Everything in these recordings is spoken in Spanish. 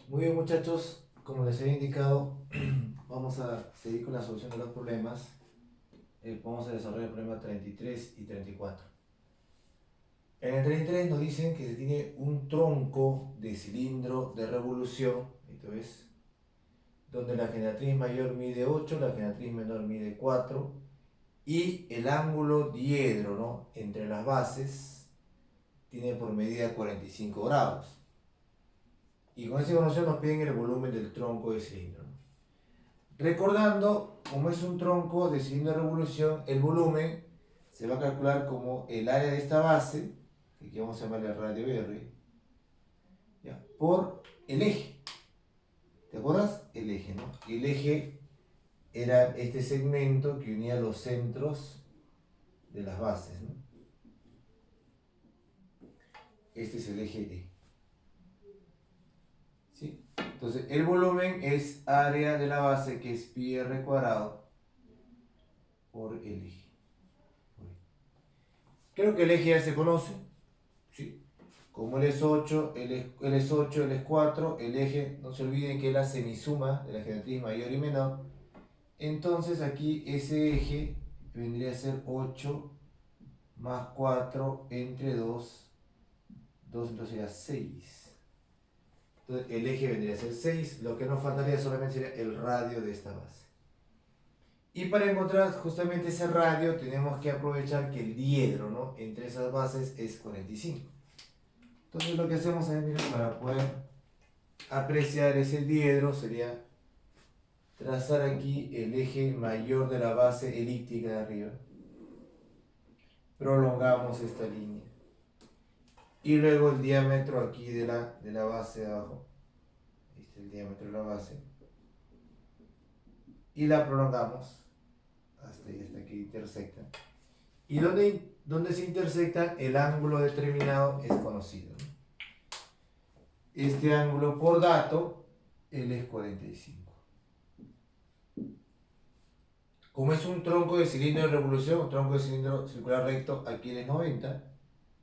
Muy bien, muchachos, como les he indicado, vamos a seguir con la solución de los problemas. Vamos a desarrollar el problema 33 y 34. En el 33 nos dicen que se tiene un tronco de cilindro de revolución, esto es, donde la generatriz mayor mide 8, la generatriz menor mide 4, y el ángulo diedro, ¿no?, entre las bases tiene por medida 45 grados. Y con esa información nos piden el volumen del tronco de cilindro, ¿no? Recordando, como es un tronco de cilindro de revolución, el volumen se va a calcular como el área de esta base, que aquí vamos a llamarle radio R, ¿ya?, por el eje. ¿Te acuerdas? El eje, ¿no? El eje era este segmento que unía los centros de las bases, ¿no? Este es el eje E. ¿Sí? Entonces, el volumen es área de la base, que es pi r cuadrado por el eje. Creo que el eje ya se conoce, ¿sí? Como él es 8, él es 8, él es 4, el eje, no se olviden que es la semisuma de la generatriz mayor y menor. Entonces aquí ese eje vendría a ser 8 más 4 entre 2, 2 entonces sería 6. Entonces el eje vendría a ser 6, lo que nos faltaría solamente sería el radio de esta base. Y para encontrar justamente ese radio tenemos que aprovechar que el diedro, ¿no?, entre esas bases es 45. Entonces lo que hacemos es, mira, para poder apreciar ese diedro sería trazar aquí el eje mayor de la base elíptica de arriba. Prolongamos esta línea. Y luego el diámetro aquí de la base de abajo. Este es el diámetro de la base. Y la prolongamos hasta que intersecta. Y donde se intersecta, el ángulo determinado es conocido, ¿no? Este ángulo por dato, él es 45. Como es un tronco de cilindro de revolución, un tronco de cilindro circular recto, aquí él es 90.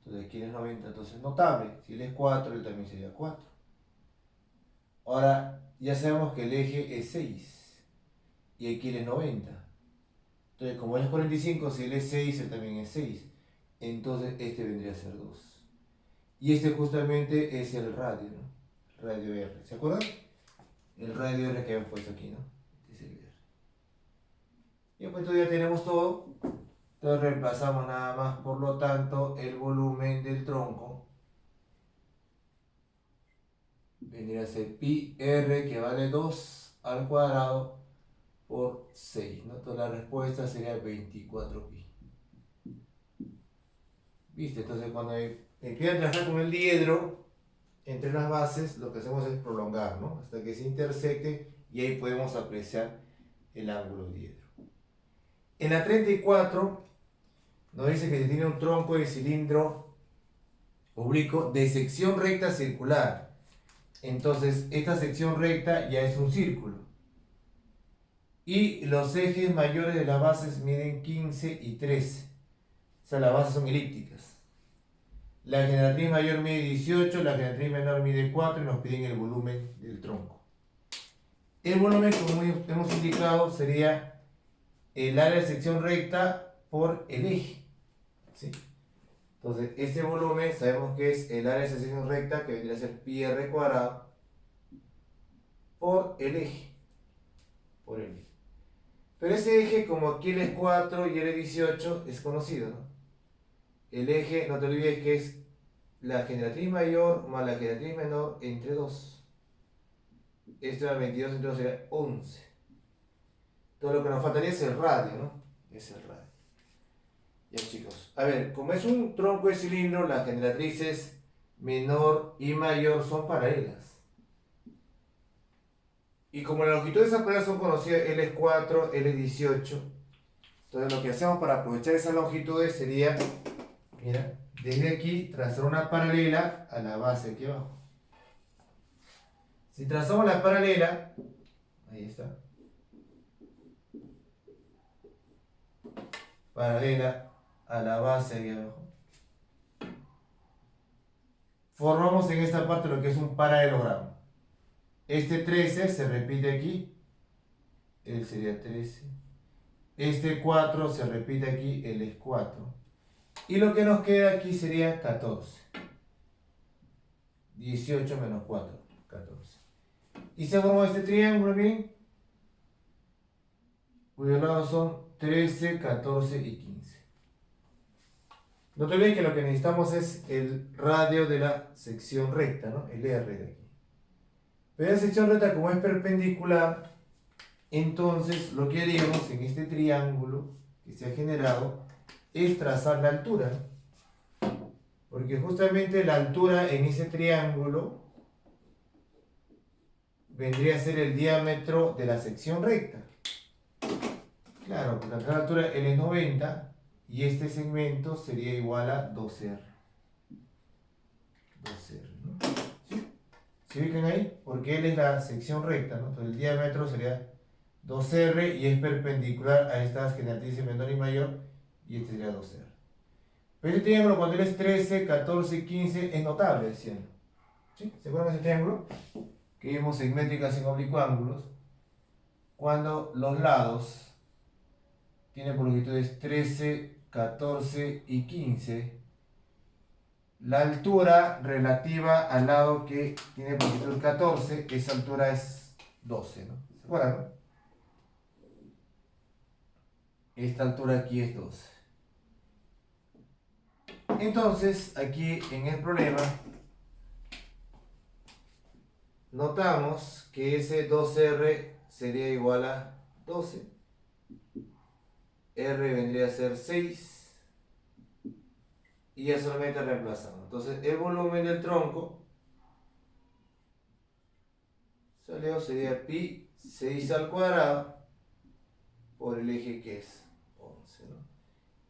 Entonces aquí él es 90, entonces notable. Si él es 4, él también sería 4. Ahora, ya sabemos que el eje es 6. Y aquí él es 90. Entonces, como él es 45, si él es 6, él también es 6. Entonces, este vendría a ser 2. Y este justamente es el radio, ¿no? Radio R. ¿Se acuerdan? El radio R que habíamos puesto aquí, ¿no? Este es el R. Y pues entonces ya tenemos todo. Entonces reemplazamos nada más, por lo tanto, el volumen del tronco vendría a ser pi r, que vale 2 al cuadrado por 6, ¿no? Entonces la respuesta sería 24 pi. ¿Viste? Entonces cuando empiezan a trabajar con el diedro entre las bases, lo que hacemos es prolongar, ¿no?, hasta que se intersecte, y ahí podemos apreciar el ángulo diedro. En la 34 nos dice que se tiene un tronco de cilindro oblicuo de sección recta circular. Entonces esta sección recta ya es un círculo. Y los ejes mayores de las bases miden 15 y 13. O sea, las bases son elípticas. La generatriz mayor mide 18, la generatriz menor mide 4, y nos piden el volumen del tronco. El volumen, como hemos indicado, sería el área de sección recta por el eje, ¿sí? Entonces, este volumen sabemos que es el área de sección recta, que vendría a ser pi r cuadrado por el eje. Por el eje. Pero ese eje, como aquí él es 4 y él es 18, es conocido, ¿no? El eje, no te olvides que es la generatriz mayor más la generatriz menor entre 2. Esto era 22, entonces sería 11. Todo lo que nos faltaría es el radio, ¿no? Es el radio. Ya, chicos. A ver, como es un tronco de cilindro, las generatrices menor y mayor son paralelas. Y como la longitud de esas paralelas son conocidas, L es 4, L es 18. Entonces lo que hacemos para aprovechar esas longitudes sería, mira, desde aquí trazar una paralela a la base aquí abajo. Si trazamos la paralela, ahí está, paralela a la base aquí abajo, formamos en esta parte lo que es un paralelogramo. Este 13 se repite aquí, él sería 13. Este 4 se repite aquí, él es 4. Y lo que nos queda aquí sería 14. 18 menos 4, 14. Y se formó este triángulo, miren, cuyos lados son 13, 14 y 15. No te olvides que lo que necesitamos es el radio de la sección recta, ¿no? El R de aquí. Pero la sección recta, como es perpendicular, entonces lo que haríamos en este triángulo que se ha generado es trazar la altura, ¿no? Porque justamente la altura en ese triángulo vendría a ser el diámetro de la sección recta. Claro, porque acá la altura L es 90 y este segmento sería igual a 2R. 2R, ¿no? ¿Sí? ¿Se ubican ahí? Porque L es la sección recta, ¿no? Entonces el diámetro sería 2R y es perpendicular a estas generatrices menor y mayor y este sería 2R. Pero este triángulo cuando L es 13, 14 y 15 es notable, decían. ¿Sí? ¿Se acuerdan de ese triángulo? Que vimos en métricas en oblicuángulos. Cuando los lados tienen por longitudes 13, 14 y 15, la altura relativa al lado que tiene por longitud 14, esa altura es 12, ¿no? ¿Se acuerdan, no? Esta altura aquí es 12. Entonces, aquí en el problema, notamos que ese 2R sería igual a 12. R vendría a ser 6. Y ya solamente reemplazamos. Entonces, el volumen del tronco salió, sería pi 6 al cuadrado por el eje que es 11, ¿no?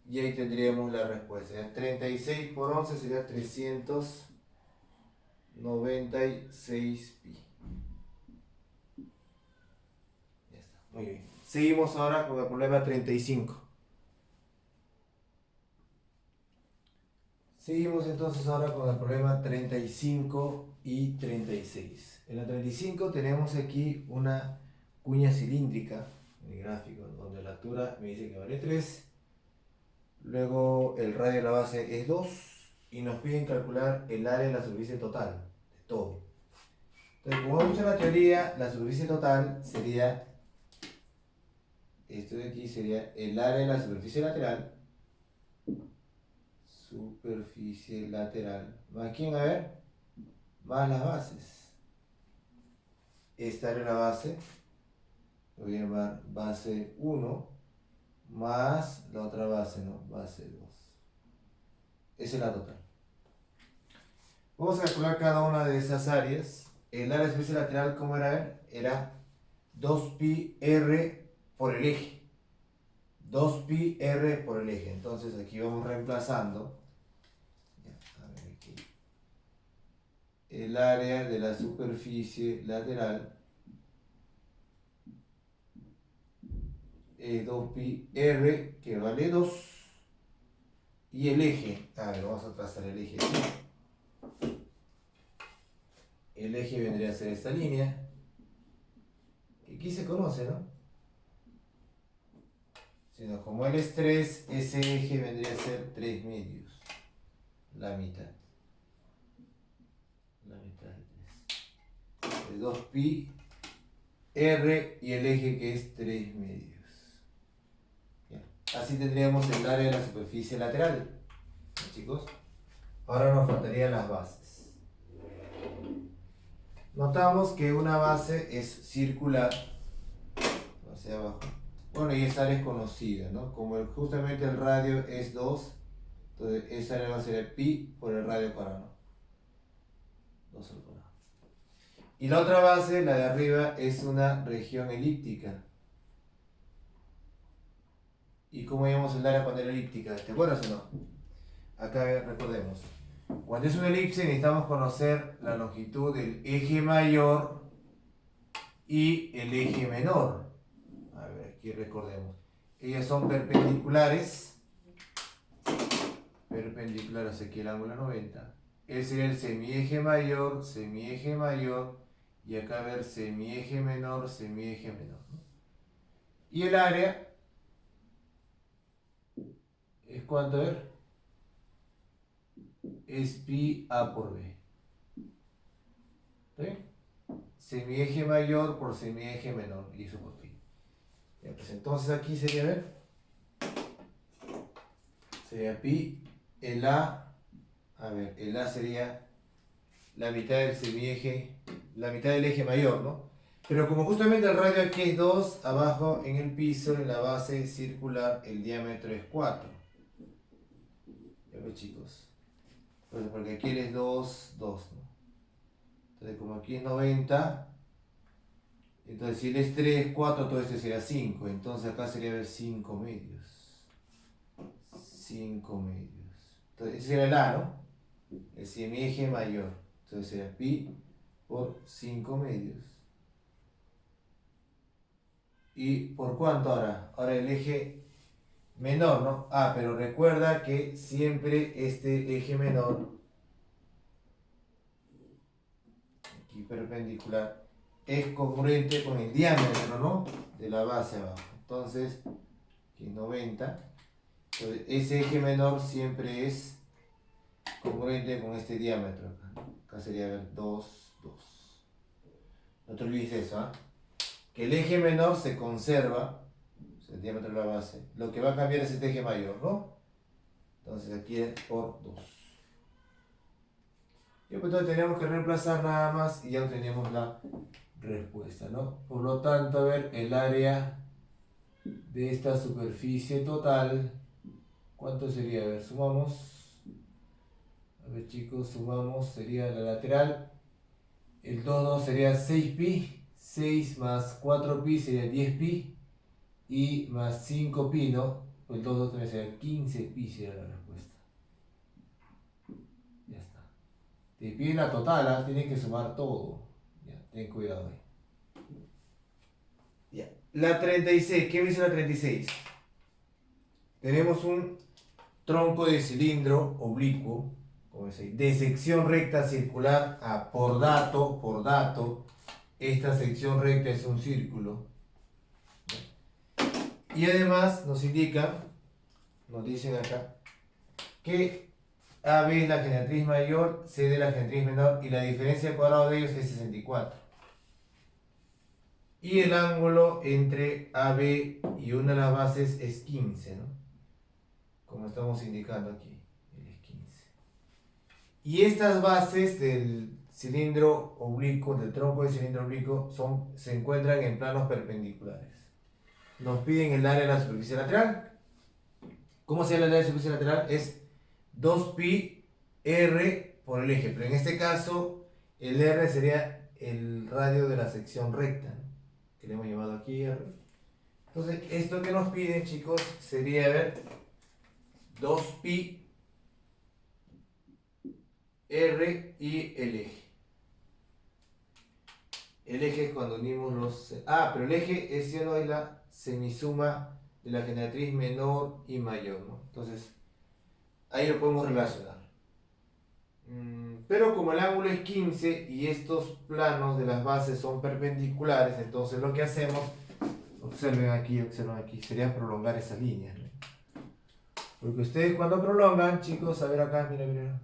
Y ahí tendríamos la respuesta. 36 por 11 sería 396 pi. Ya está, muy bien. Seguimos ahora con el problema 35. Seguimos entonces ahora con el problema 35 y 36. En la 35 tenemos aquí una cuña cilíndrica en el gráfico, donde la altura me dice que vale 3. Luego el radio de la base es 2 y nos piden calcular el área de la superficie total de todo. Entonces, como hemos dicho en la teoría, la superficie total sería, esto de aquí sería el área de la superficie lateral. Superficie lateral. ¿Más quién? A ver. Más las bases. Esta era la base. Lo voy a llamar base 1 más la otra base, ¿no? Base 2. Esa es la total. Vamos a calcular cada una de esas áreas. El área de superficie lateral, ¿cómo era? Era 2pi r por el eje. 2pi r por el eje. Entonces aquí vamos reemplazando. A ver aquí. El área de la superficie lateral es 2pi r, que vale 2. Y el eje, a ver, vamos a trazar el eje aquí. El eje vendría a ser esta línea, que aquí se conoce, ¿no? Sino como él es 3, ese eje vendría a ser 3 medios. La mitad. La mitad de 3. De 2pi r y el eje que es 3 medios. Bien. Así tendríamos el área de la superficie lateral. ¿Sí, chicos? Ahora nos faltarían las bases. Notamos que una base es circular hacia abajo. Bueno, y esa área es conocida, ¿no? Como justamente el radio es 2, entonces esa área va a ser pi por el radio cuadrado. 2 al cuadrado. Y la otra base, la de arriba, es una región elíptica. ¿Y cómo llamamos el área cuando era elíptica? ¿Te acuerdas o no? Acá recordemos. Cuando es una elipse necesitamos conocer la longitud del eje mayor y el eje menor. A ver, aquí recordemos. Ellas son perpendiculares. Perpendiculares aquí el ángulo 90. Ese sería el semieje mayor y acá a ver semieje menor, ¿no? Y el área es cuánto, a ver, es pi a por b. ¿Está bien? Semieje mayor por semieje menor, y eso por pi. Bien, pues entonces aquí sería, a ver, sería pi, el a sería la mitad del semieje, la mitad del eje mayor, ¿no? Pero como justamente el radio aquí es 2, abajo en el piso, en la base circular, el diámetro es 4. Ya ves, chicos. Pues porque aquí él es 2, 2, ¿no? Entonces como aquí es 90, entonces si él es 3, 4, todo esto sería 5. Entonces acá sería ver 5 medios. 5 medios. Entonces ese sería el A, ¿no? El semieje mayor. Entonces sería pi por 5 medios. ¿Y por cuánto ahora? Ahora el eje menor, ¿no? Ah, pero recuerda que siempre este eje menor, aquí perpendicular, es congruente con el diámetro, ¿no? De la base abajo. Entonces, aquí 90. Entonces, ese eje menor siempre es congruente con este diámetro acá. Acá sería, a ver, 2, 2. No te olvides eso, ¿ah? Que el eje menor se conserva, o sea, el diámetro de la base. Lo que va a cambiar es este eje mayor, ¿no? Entonces aquí es por 2. Y pues entonces tenemos que reemplazar nada más y ya obtenemos la respuesta, ¿no? Por lo tanto, a ver, el área de esta superficie total, ¿cuánto sería? A ver, sumamos. A ver, chicos, sumamos, sería la lateral. El 2 2 sería 6 pi. 6 más 4 pi sería 10 pi. Y más 5 pi, ¿no? Pues el 2 2 también sería 15 pi, sería la respuesta. Ya está. Te pide la total, ¿eh? Tienes que sumar todo. Ya, ten cuidado ahí. Ya. La 36, ¿qué me dice la 36? Tenemos un tronco de cilindro oblicuo, como dice, de sección recta circular. Por dato, esta sección recta es un círculo. Y además nos indican, nos dicen acá, que AB es la generatriz mayor, CD la generatriz menor, y la diferencia de cuadrado de ellos es 64. Y el ángulo entre AB y una de las bases es 15, ¿no? Como estamos indicando aquí, él es 15. Y estas bases del cilindro oblicuo, del tronco del cilindro oblicuo, se encuentran en planos perpendiculares. Nos piden el área de la superficie lateral. ¿Cómo se llama el área de la superficie lateral? Es 2pi r por el eje, pero en este caso el r sería el radio de la sección recta, ¿no? Que le hemos llamado aquí r. Entonces, esto que nos piden, chicos, sería, a ver, 2pi r y el eje. El eje es cuando unimos los... Ah, pero el eje es no es la semisuma de la generatriz menor y mayor, ¿no? Entonces, ahí lo podemos relacionar. Pero como el ángulo es 15 y estos planos de las bases son perpendiculares, entonces lo que hacemos, observen aquí, sería prolongar esa línea, ¿no? Porque ustedes cuando prolongan, chicos, a ver acá, miren.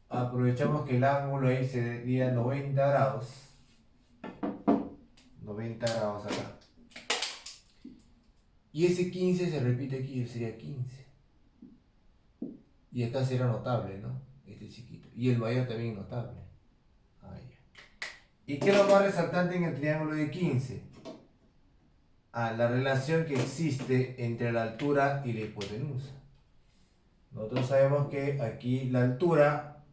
Aprovechamos que el ángulo ahí sería 90 grados. 90 grados acá. Y ese 15 se repite aquí, sería 15. Y acá será notable, ¿no? Este chiquito. Y el mayor también notable. Ahí. ¿Y qué es lo más resaltante en el triángulo de 15? La relación que existe entre la altura y la hipotenusa. Nosotros sabemos que aquí la altura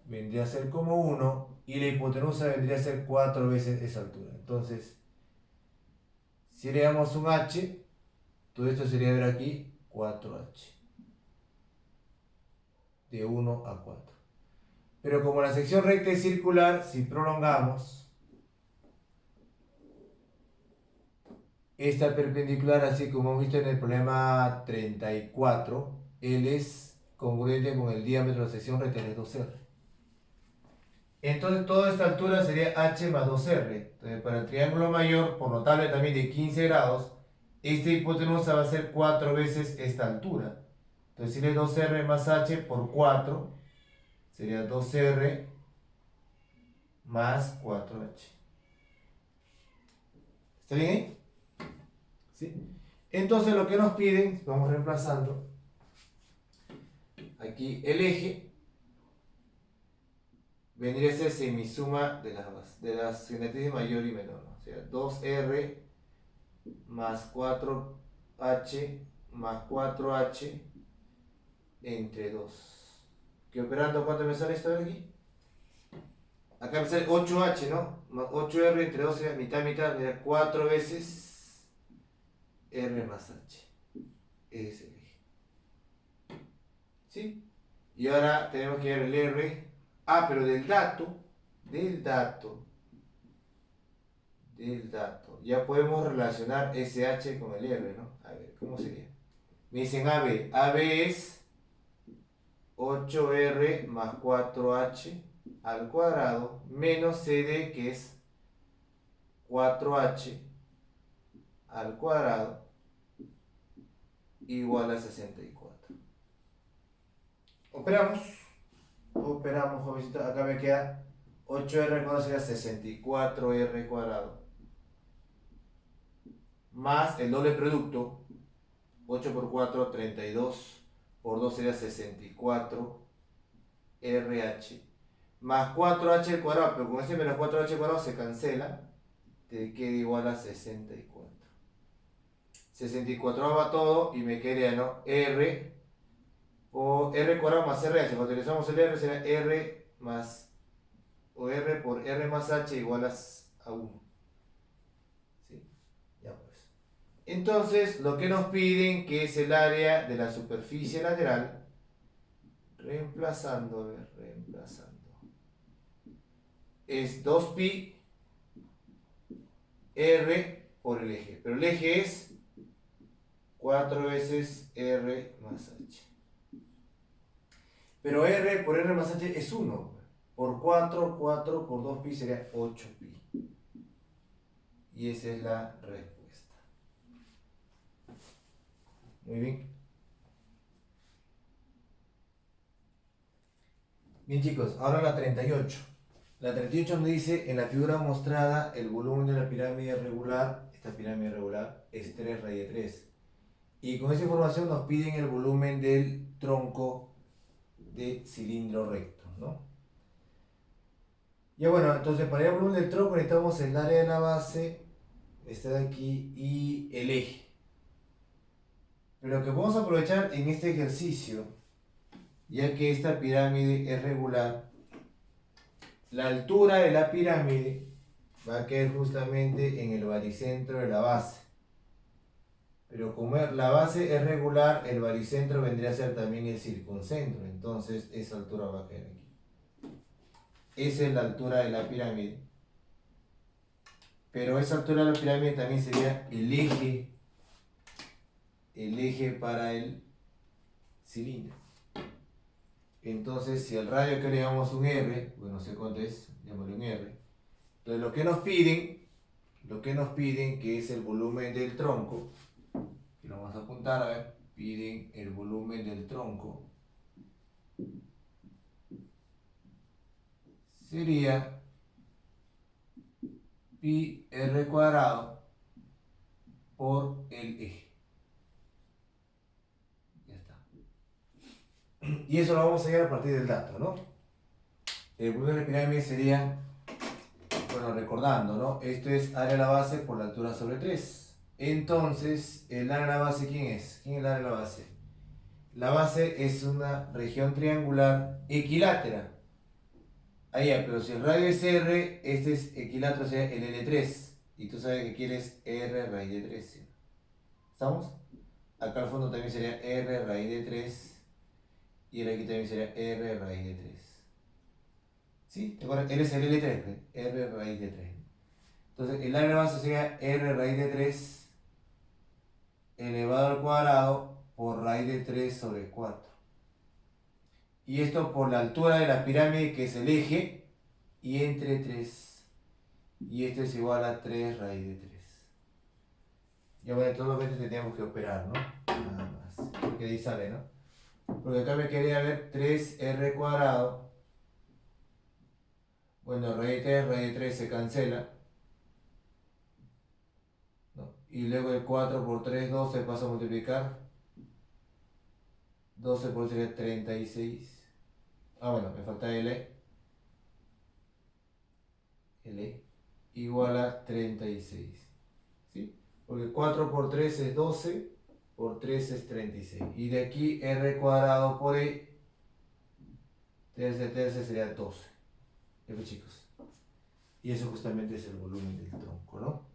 vendría a ser como 1 y la hipotenusa vendría a ser 4 veces esa altura. Entonces, si le damos un h, todo esto sería ver aquí 4h. De 1 a 4. Pero como la sección recta es circular, si prolongamos esta perpendicular, así como hemos visto en el problema 34, él es congruente con el diámetro de la sección recta de 2R. Entonces toda esta altura sería h más 2r. Entonces para el triángulo mayor, por notable también de 15 grados, esta hipotenusa va a ser 4 veces esta altura. Entonces sería 2r más h por 4, sería 2r más 4h. ¿Está bien ahí? ¿Sí? Entonces lo que nos piden, vamos reemplazando, aquí el eje vendría a ser semisuma de las simetrías mayor y menor, ¿no? O sea, 2r más 4h más 4h entre 2. Que operando, ¿cuánto me sale esto de aquí? Acá me sale 8h, ¿no? Más 8r entre 2 sería mitad, mitad, me da 4 veces r más h. Es el eje. ¿Sí? Y ahora tenemos que ver el r. Ah, pero del dato, ya podemos relacionar ese h con el r, ¿no? A ver, ¿cómo sería? Me dicen AB es 8r más 4h al cuadrado menos CD, que es 4h al cuadrado igual a 64. Operamos, jovencito. Acá me queda 8r cuadrado sería 64r cuadrado más el doble producto, 8 por 4, 32 por 2 sería 64 RH más 4h al cuadrado, pero con ese menos 4h al cuadrado se cancela, te queda igual a 64. 64 va todo y me queda, ¿no? R por R cuadrado más RH. Cuando utilizamos el R será R más, o R por R más H igual a 1. ¿Sí? Ya pues. Entonces, lo que nos piden, que es el área de la superficie lateral, reemplazando, es 2pi R por el eje. Pero el eje es 4 veces R más H. Pero R por R más H es 1. Por 4 por 2pi sería 8pi. Y esa es la respuesta. Muy bien. Bien, chicos, ahora la 38. La 38 nos dice, en la figura mostrada, el volumen de la pirámide regular, esta pirámide regular, es 3 raíz de 3. Y con esa información nos piden el volumen del tronco de cilindro recto, ¿no? Ya bueno, entonces para el volumen del tronco necesitamos el área de la base, esta de aquí, y el eje. Pero lo que vamos a aprovechar en este ejercicio, ya que esta pirámide es regular, la altura de la pirámide va a quedar justamente en el baricentro de la base. Pero como la base es regular, el baricentro vendría a ser también el circuncentro. Entonces esa altura va a quedar aquí. Esa es la altura de la pirámide. Pero esa altura de la pirámide también sería el eje para el cilindro. Entonces, si al radio que le llamamos un R, bueno, no sé cuánto es, llamémosle un R. Entonces, lo que nos piden, que es el volumen del tronco, y lo vamos a apuntar, a ver, piden el volumen del tronco, sería pi r cuadrado por el eje. Ya está. Y eso lo vamos a hallar a partir del dato, ¿no? El volumen de la pirámide sería, bueno, recordando, ¿no? Esto es área de la base por la altura sobre 3. Entonces, el área de la base, ¿quién es? ¿Quién es el área de la base? La base es una región triangular equilátera. Ahí ya, pero si el radio es R, este es equilátero, sería el L3. Y tú sabes que quieres R raíz de 3. ¿Sí? ¿Estamos? Acá al fondo también sería R raíz de 3. Y aquí también sería R raíz de 3. ¿Sí? ¿Te acuerdas? Él es el L3, ¿ve? R raíz de 3. Entonces, el área de base sería R raíz de 3 elevado al cuadrado por raíz de 3 sobre 4. Y esto por la altura de la pirámide, que es el eje, y entre 3. Y esto es igual a 3 raíz de 3. Ya bueno, solamente teníamos que operar, ¿no? Nada más. Porque ahí sale, ¿no? Porque acá me quería ver 3r cuadrado. Bueno, raíz de 3 se cancela, ¿no? Y luego el 4 por 3, 12 pasa a multiplicar. 12 por 3, 36. Ah, bueno, me falta L. L igual a 36. ¿Sí? Porque 4 por 3 es 12, por 3 es 36. Y de aquí r cuadrado por e, terce sería 12. ¿Ya, chicos? Y eso justamente es el volumen del tronco, ¿no?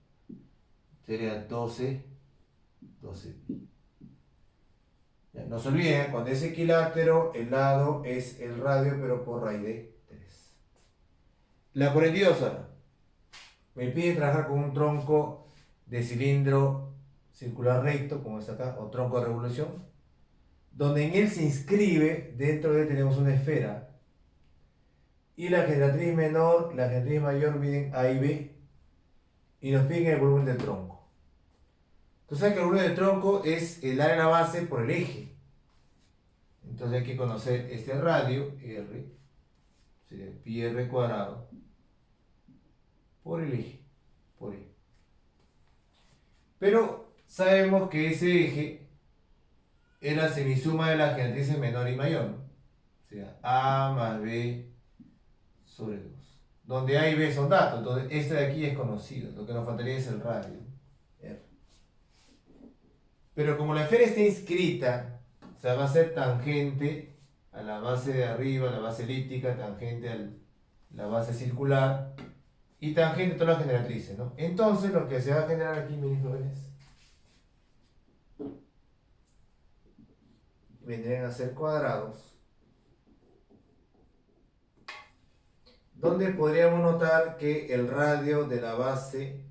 Sería 12 pi. Ya, no se olviden, cuando es equilátero, el lado es el radio, pero por raíz de 3. La 42 ahora. Me pide trabajar con un tronco de cilindro circular recto, como está acá, o tronco de revolución, donde en él se inscribe, dentro de él tenemos una esfera, y la generatriz menor, la generatriz mayor miden A y B, y nos piden el volumen del tronco. Tú sabes que el volumen del tronco es el área de la base por el eje. Entonces hay que conocer este radio, R, sería pi r cuadrado, por el eje, por E. Pero sabemos que ese eje es la semisuma de las generatrices menor y mayor, ¿no? O sea, A más B sobre 2. Donde A y B son datos, entonces este de aquí es conocido, lo que nos faltaría es el radio, R. Pero como la esfera está inscrita, o sea, va a ser tangente a la base de arriba, a la base elíptica, tangente a la base circular y tangente a todas las generatrices, ¿no? Entonces lo que se va a generar aquí, mis jóvenes, vendrían a ser cuadrados, donde podríamos notar que el radio de la base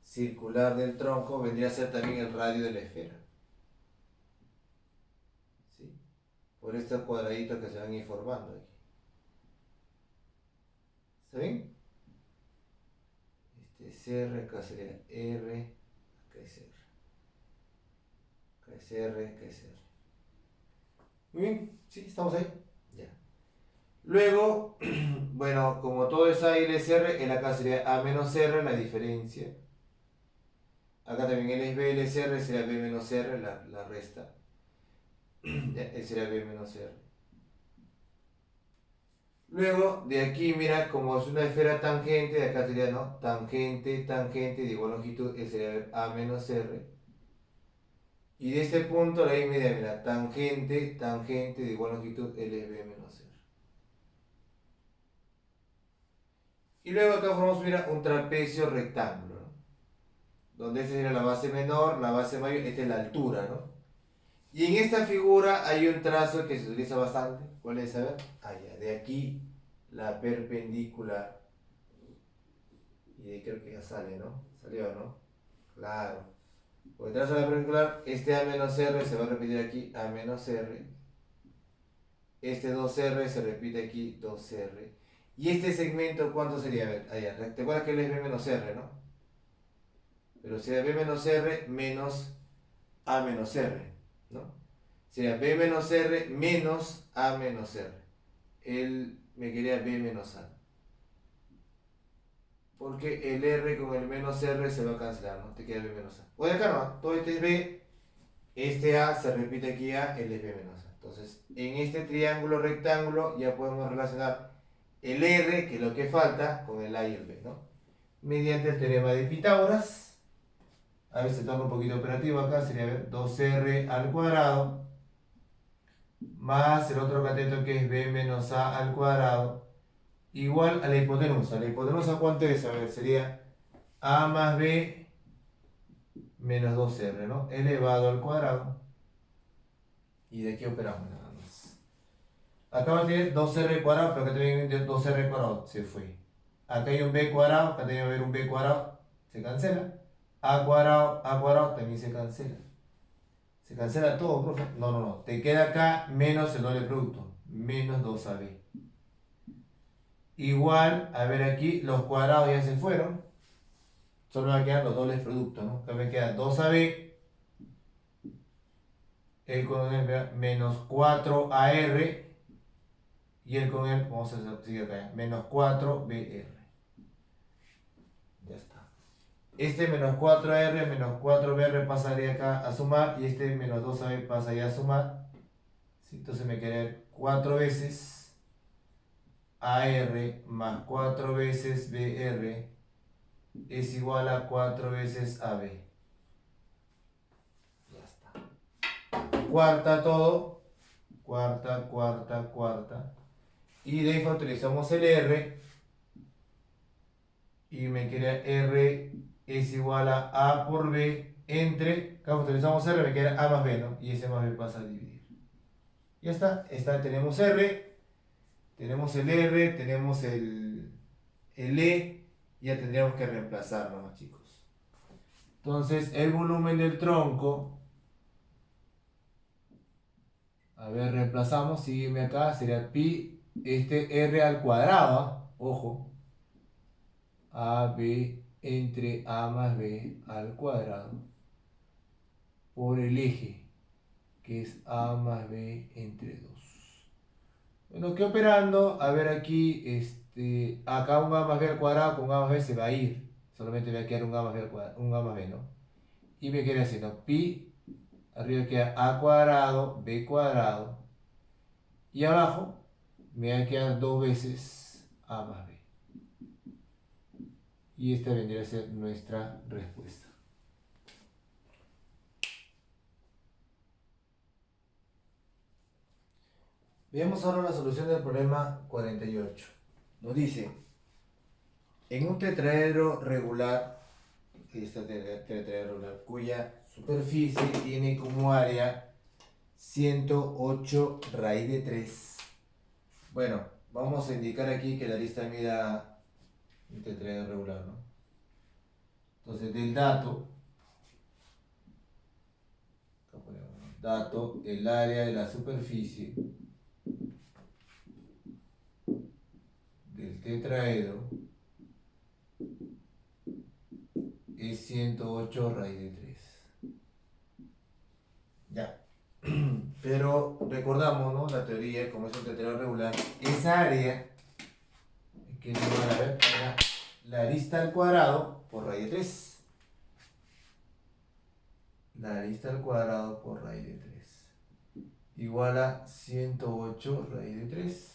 circular del tronco vendría a ser también el radio de la esfera. ¿Sí? Por estos cuadraditos que se van a ir formando aquí. ¿Está bien? Este es R, acá sería R, acá es R. Acá es R, acá es R. Muy bien, ¿sí? ¿Estamos ahí? Ya. Luego, bueno, como todo es A y L es R, el acá sería A menos R, la diferencia. Acá también L es B, L es R, sería B menos R, la resta. Ya, sería B menos R. Luego, de aquí, mira, como es una esfera tangente, de acá sería, ¿no? Tangente, tangente, de igual longitud, sería A menos R. Y de este punto, la I media, mira, tangente, tangente, de igual longitud, L es B menos R. Y luego acá formamos, mira, un trapecio rectángulo, ¿no? Donde esta sería la base menor, la base mayor, esta es la altura, ¿no? Y en esta figura hay un trazo que se utiliza bastante. ¿Cuál es? A ver. Ah, ya. De aquí la perpendicular. Y de ahí creo que ya sale, ¿no? Salió, ¿no? Claro. Por el trazo de la perpendicular, este A menos R se va a repetir aquí, A menos R. Este 2R se repite aquí, 2R. Y este segmento, ¿cuánto sería? A ver, allá. ¿Te acuerdas que él es B menos R, no? Pero sería B menos R menos A menos R, ¿no? Sería B menos R menos A menos R. Él me quería B menos A. Porque el R con el menos R se va a cancelar, ¿no? Te queda B menos A. O de acá no, todo este es B, este A se repite aquí A, el es B menos A. Entonces, en este triángulo rectángulo ya podemos relacionar el R, que es lo que falta, con el A y el B, ¿no? Mediante el teorema de Pitágoras. A ver, se torna un poquito operativo acá, sería 2R al cuadrado más el otro cateto que es B menos A al cuadrado igual a la hipotenusa. ¿La hipotenusa cuánto es? A ver, sería A más B menos 2R, ¿no? Elevado al cuadrado. Y de aquí operamos nada más. Acá va a tener 2R cuadrado, pero acá también hay 2R cuadrado, se fue. Acá hay un B cuadrado, acá también va a haber un B cuadrado, se cancela. A cuadrado también se cancela. ¿Se cancela todo, profe? No, no, no. Te queda acá menos el doble producto. Menos 2AB. igual, a ver aquí, los cuadrados ya se fueron. Solo me quedan los dobles productos, ¿no? Acá me queda 2AB, el con el menos 4AR, y el con el, vamos a seguir acá, menos 4BR. Ya está. Este menos 4R, menos 4BR pasaría acá a sumar, y este menos 2AB pasaría a sumar. ¿Sí? Entonces me queda 4 veces AR más 4 veces BR es igual a 4 veces AB. Ya está. Cuarta todo. Cuarta, cuarta, cuarta. Y de ahí utilizamos el R. Y me queda R es igual a A por B entre, acá utilizamos R, me queda A más B, ¿no? Y ese más B pasa a dividir. Ya está, tenemos R, tenemos el R, tenemos el E, ya tendríamos que reemplazarlo, chicos. Entonces, el volumen del tronco, a ver, reemplazamos, sígueme acá, sería pi, R al cuadrado, ojo, AB entre A más B al cuadrado por el eje, que es A más B entre 2. Bueno, que operando, a ver aquí, acá un A más B al cuadrado con A más B se va a ir. Solamente me va a quedar un A más B al cuadrado, un A más B, ¿no? Y me queda haciendo pi, arriba queda A cuadrado, B cuadrado. Y abajo me va a quedar 2 veces A más B. Y esta vendría a ser nuestra respuesta. Veamos ahora la solución del problema 48. Nos dice, en un tetraedro regular, cuya superficie tiene como área 108 raíz de 3. Bueno, vamos a indicar aquí que la arista mida un tetraedro regular, ¿no? Entonces, del dato, el área de la superficie del tetraedro es 108 raíz de 3. Ya. Pero recordamos, ¿no? La teoría, como es un tetraedro regular, esa área que es igual a ver, la arista al cuadrado por raíz de 3. La arista al cuadrado por raíz de 3 igual a 108 raíz de 3.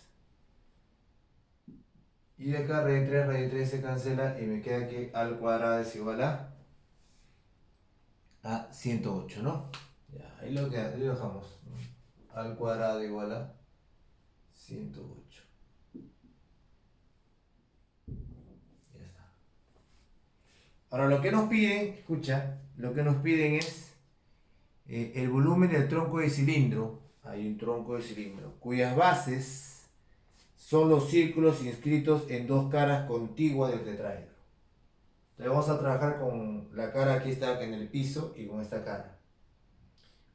Y de acá raíz de 3 se cancela y me queda que al cuadrado es igual a 108, ¿no? Ya, ahí lo dejamos, ¿no? Al cuadrado igual a 108. Ya está. Ahora lo que nos piden, escucha, lo que nos piden es el volumen del tronco de cilindro. Hay un tronco de cilindro cuyas bases son los círculos inscritos en dos caras contiguas del tetraedro. Entonces vamos a trabajar con la cara que está en el piso y con esta cara.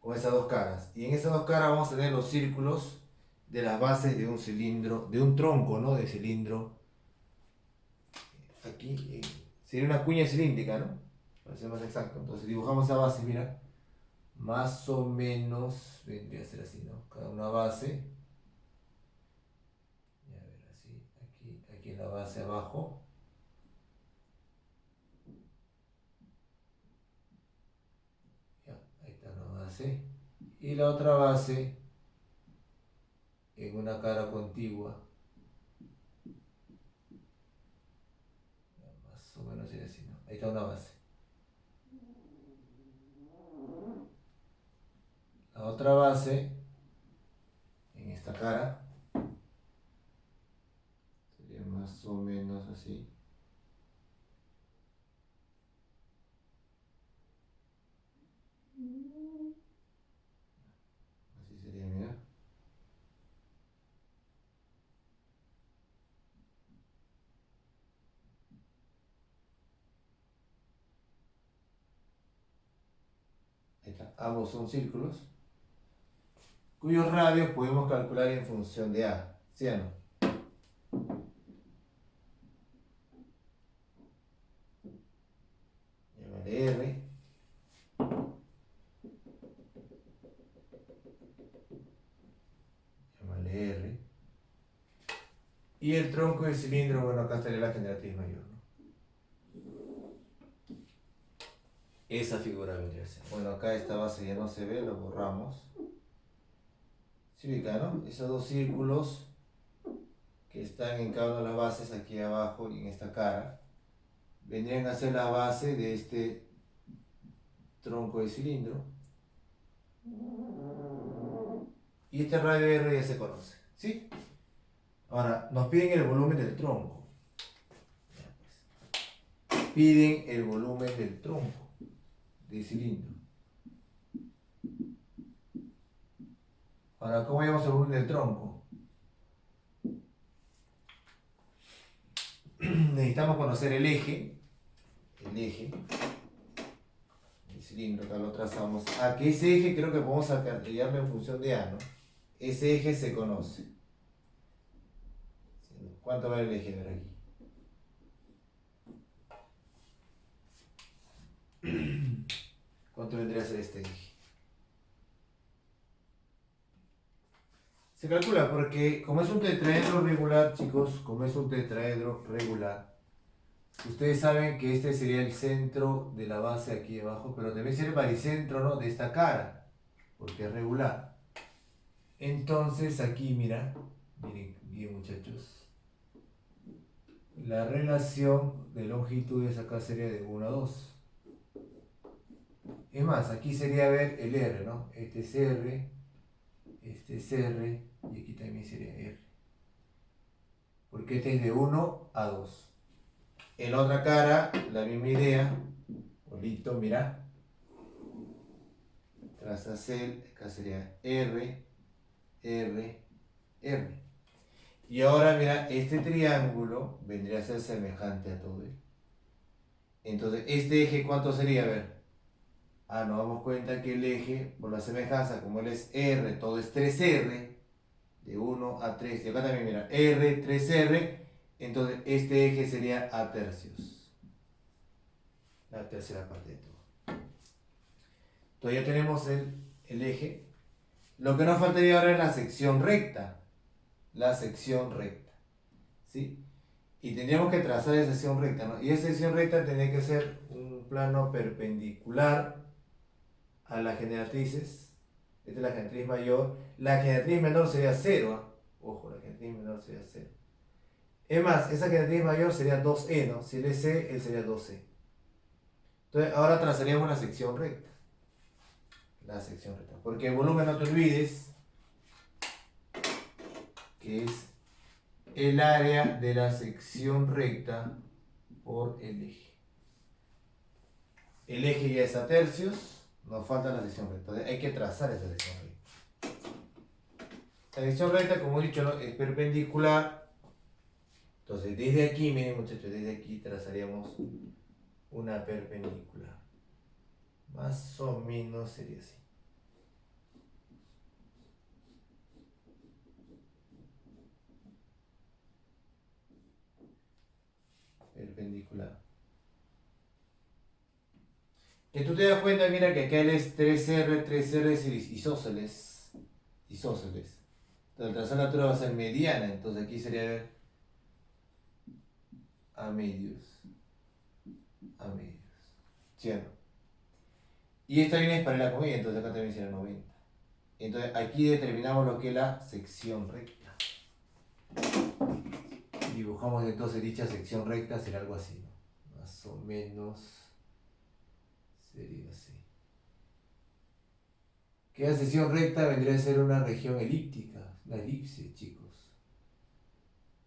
Con esas dos caras. Y en esas dos caras vamos a tener los círculos de las bases de un cilindro, de un tronco, ¿no? De cilindro. Aquí sería una cuña cilíndrica, ¿no? Para ser más exacto. Entonces dibujamos esa base, mira. Más o menos vendría a ser así, ¿no? Cada una base. Y a ver, así. Aquí en la base abajo. Ya, ahí está la base. Y la otra base en una cara contigua. Más o menos sería así, ¿no? Ahí está una base. La otra base en esta cara sería más o menos así. Así sería, mira. Ahí está. Ambos son círculos cuyos radios podemos calcular en función de A, ¿sí o no? Y el tronco del cilindro, bueno, acá estaría la generatriz mayor, ¿no? Esa figura vendría a ser. Bueno, acá esta base ya no se ve, lo borramos. ¿Sí ubica, no? Esos dos círculos que están en cada una de las bases, aquí abajo y en esta cara, vendrían a ser la base de este tronco de cilindro. Y este radio R ya se conoce, ¿sí? Ahora, nos piden el volumen del tronco. Piden el volumen del tronco de cilindro. Ahora, ¿cómo llamamos el volumen del tronco? Necesitamos conocer el eje, el cilindro, acá lo trazamos. Que ese eje creo que podemos calcularlo en función de A, ¿no? Ese eje se conoce. ¿Cuánto vale el eje de aquí? ¿Cuánto vendría a ser este eje? Se calcula porque como es un tetraedro regular, chicos, como es un tetraedro regular, ustedes saben que este sería el centro de la base aquí abajo, pero debe ser el baricentro, ¿no?, de esta cara, porque es regular. Entonces aquí, miren bien, muchachos, la relación de longitudes acá sería de 1 a 2. Es más, aquí sería ver el R, ¿no? Este es R, este es R, y aquí también sería R. Porque este es de 1 a 2. En la otra cara, la misma idea. Bolito, mira. Trazas el, acá sería R, R, R. Y ahora, mira, este triángulo vendría a ser semejante a todo esto. Entonces, este eje, ¿cuánto sería? A ver. Nos damos cuenta que el eje, por la semejanza, como él es R, todo es 3R, de 1 a 3, y acá también, mira, R, 3R, entonces este eje sería A tercios. La tercera parte de todo. Entonces ya tenemos el eje. Lo que nos faltaría ahora es la sección recta. La sección recta. ¿Sí? Y tendríamos que trazar esa sección recta, ¿no? Y esa sección recta tendría que ser un plano perpendicular a las generatrices. Esta es la generatriz mayor. La generatriz menor sería 0. Ojo, la generatriz menor sería 0. Es más, esa generatriz mayor sería 2E, ¿no? Si él es C, él sería 2E. Entonces, ahora trazaríamos una sección recta. La sección recta. Porque el volumen, no te olvides, que es el área de la sección recta por el eje. El eje ya es a tercios, nos falta la sección recta. Entonces, hay que trazar esa sección recta. La sección recta, como he dicho, ¿no?, es perpendicular. Entonces, desde aquí, miren, muchachos, desde aquí trazaríamos una perpendicular. Más o menos sería así. Perpendicular. Que tú te das cuenta, mira, que acá él es 3R, 3R es isósceles. Isósceles. Entonces, la tercera altura va a ser mediana. Entonces, aquí sería, ver, a medios. A medios. ¿Cierto? Y esta línea es paralela con ella, entonces acá también será 90. Entonces, aquí determinamos lo que es la sección recta. Dibujamos entonces dicha sección recta, será algo así, ¿no? Más o menos sería así. Que la sección recta vendría a ser una región elíptica, una elipse, chicos.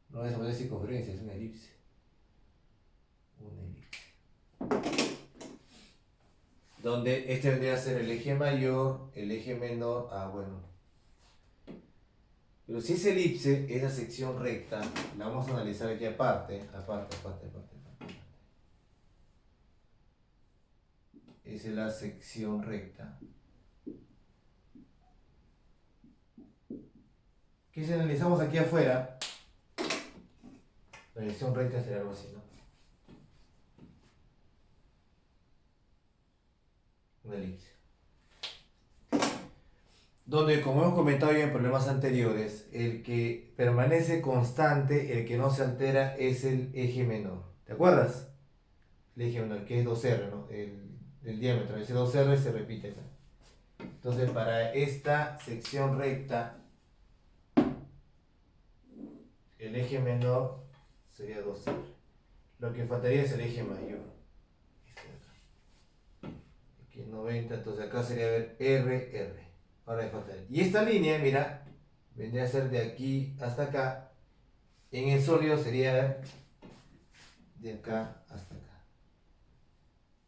No es una circunferencia, es una elipse. Una elipse. Donde este vendría a ser el eje mayor, el eje menor, bueno. Pero si es elipse, esa sección recta, la vamos a analizar aquí aparte. Esa es la sección recta. Que si analizamos aquí afuera, la sección recta será algo así, ¿no? Una elipse. donde, como hemos comentado ya en problemas anteriores, el que permanece constante, el que no se altera, es el eje menor. ¿Te acuerdas? El eje menor, que es 2R, ¿no? El diámetro, ese 2R se repite acá. Entonces, para esta sección recta, el eje menor sería 2R. Lo que faltaría es el eje mayor. Este de acá. Aquí 90, entonces acá sería ver RR. Ahora le falta. Y esta línea, mira, vendría a ser de aquí hasta acá. En el sólido sería de acá hasta acá.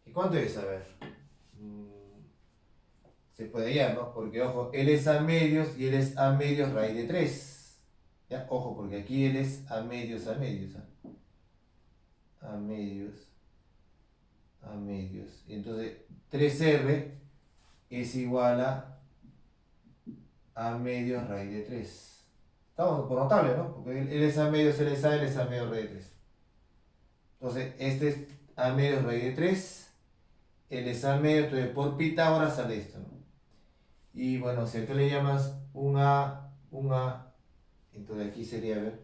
¿Y cuánto es? A ver. Se puede hallar, ¿no? Porque, ojo, él es a medios y él es a medios raíz de 3. ¿Ya? Ojo, porque aquí él es a medios, a medios. ¿Ah? A medios, a medios. Y entonces, 3R es igual a medios raíz de 3. Estamos por notable, ¿no? Porque él es a medios, él es a medios raíz de 3. Entonces, este es a medios raíz de 3. Él es a medios, entonces por Pitágoras sale esto, ¿no? Y bueno, si acá le llamas un A, entonces aquí sería, a ver,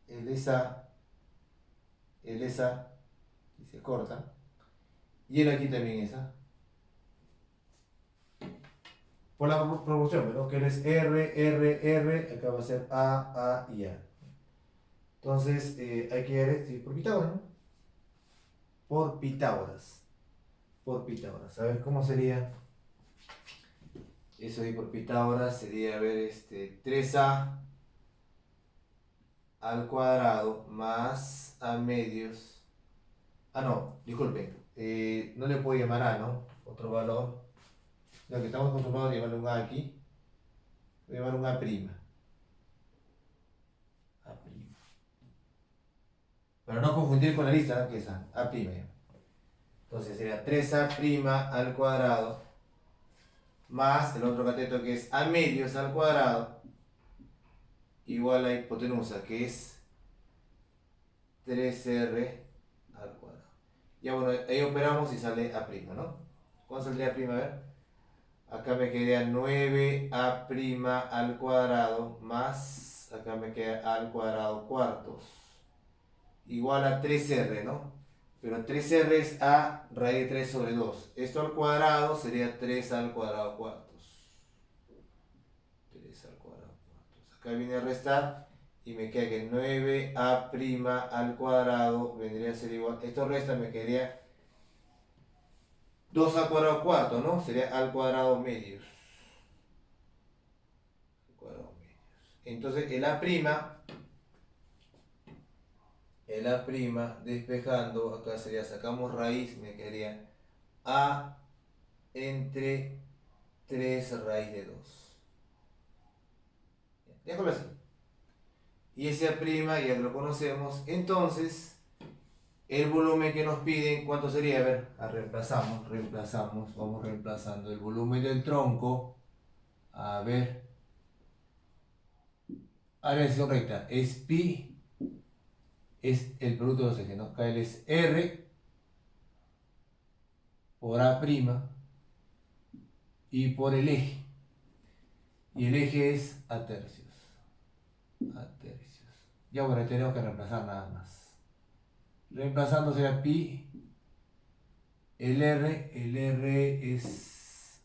él es A, él es A, y se corta. Y él aquí también es A. Por la proporción, ¿no? Que él es R, acá va a ser A y A. Entonces, hay que ver sí, por Pitágoras, ¿no? Por Pitágoras. Por Pitágoras. A ver, ¿cómo sería? Eso ahí por Pitágoras sería, a ver, 3A al cuadrado más A medios. Ah, no, disculpen. No le puedo llamar A, ¿no? Otro valor. Lo que estamos acostumbrados a llamarle un A aquí. Voy a llamar un A'. A'. Para no confundir con la lista, ¿no? Que es A'. Entonces sería 3A' al cuadrado más el otro cateto que es A medios al cuadrado igual a hipotenusa que es 3R al cuadrado. Ya bueno, ahí operamos y sale A', ¿no? ¿Cuánto saldría A'? A ver. Acá me quedaría 9A' al cuadrado más, acá me queda A al cuadrado cuartos, igual a 3R, ¿no? Pero 3R es A raíz de 3 sobre 2. Esto al cuadrado sería 3 al cuadrado cuartos. 3 al cuadrado cuartos. Acá viene a restar y me queda que 9A' al cuadrado vendría a ser igual. Esto resta, me quedaría 2 al cuadrado cuarto, ¿no? Sería al cuadrado medios. Entonces el A' despejando, acá sería, sacamos raíz, me quedaría A entre 3 raíz de 2. Déjalo así. Y ese A' ya lo conocemos. Entonces, el volumen que nos piden, ¿cuánto sería? A ver, reemplazamos, vamos reemplazando el volumen del tronco. A ver, relación recta, es pi, es el producto de los ejes, ¿no? KL es R por A' y por el eje. Y el eje es A tercios. A tercios. Ya bueno, tenemos que reemplazar nada más. Reemplazando será pi. El R es.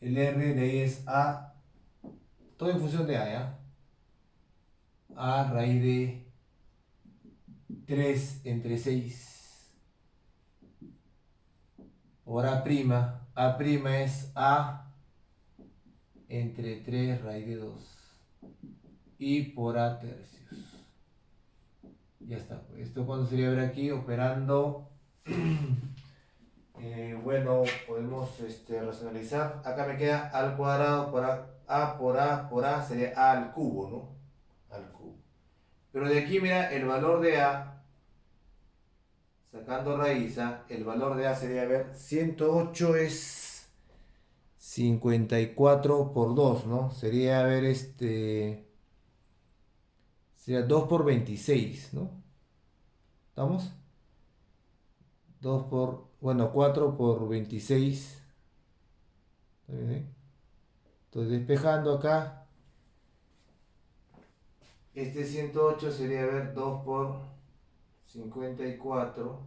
El R de ahí es A. Todo en función de A, ¿ya? A raíz de 3 entre 6 por A'. A' es A entre 3 raíz de 2 y por A tercios. Ya está. Esto cuando sería ver aquí operando. Bueno, podemos racionalizar. Acá me queda al cuadrado por A sería A al cubo, ¿no? Al cubo. Pero de aquí, mira, el valor de A, sacando raíz, el valor de A sería, a ver, 108 es 54 por 2, ¿no? Sería, a ver, sería 2 por 26, ¿no? ¿Estamos? 2 por, bueno, 4 por 26. ¿Está bien, eh? Entonces despejando acá, este 108 sería, a ver, 2 por 54,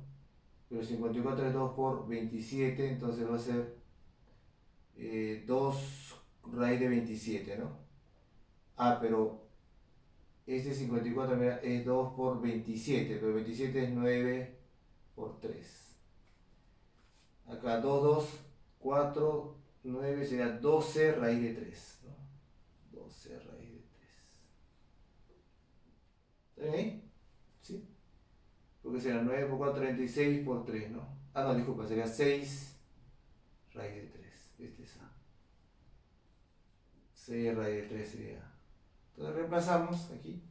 pero 54 es 2 por 27, entonces va a ser 2 raíz de 27, ¿no? Ah, pero este 54, mira, es 2 por 27, pero 27 es 9 por 3. Acá 2, 2, 4, 9 sería 12 raíz de 3, ¿no? 12 raíz de 3. ¿Está bien ahí? ¿Sí? Porque será 9 por 4, 36 por 3, ¿no? Ah, no, disculpa, sería 6 raíz de 3. Este es A. 6 raíz de 3 sería A. Entonces reemplazamos aquí,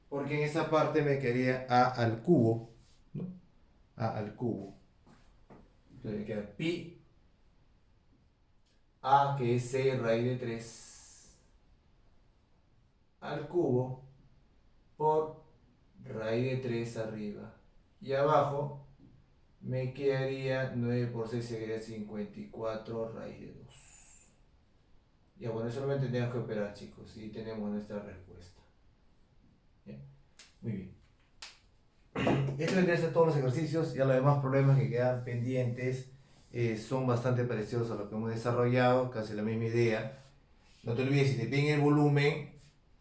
porque en esa parte me quedaría A al cubo, ¿no? A al cubo. Entonces me queda pi A, que es 6 raíz de 3 al cubo por raíz de 3 arriba. Y abajo me quedaría 9 por 6, sería 54 raíz de 2. Ya bueno, solamente tenemos que operar, chicos, y tenemos nuestra respuesta. ¿Bien? Muy bien. Esto vendría a ser todos los ejercicios. Ya los demás problemas que quedan pendientes son bastante parecidos a lo que hemos desarrollado, casi la misma idea. No te olvides, si te piden el volumen,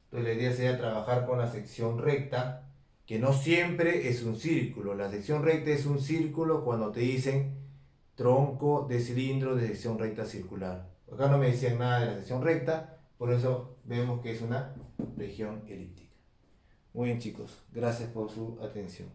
entonces la idea sería trabajar con la sección recta, que no siempre es un círculo. La sección recta es un círculo cuando te dicen tronco de cilindro de sección recta circular. Acá no me decían nada de la sección recta, por eso vemos que es una región elíptica. Muy bien, chicos, gracias por su atención.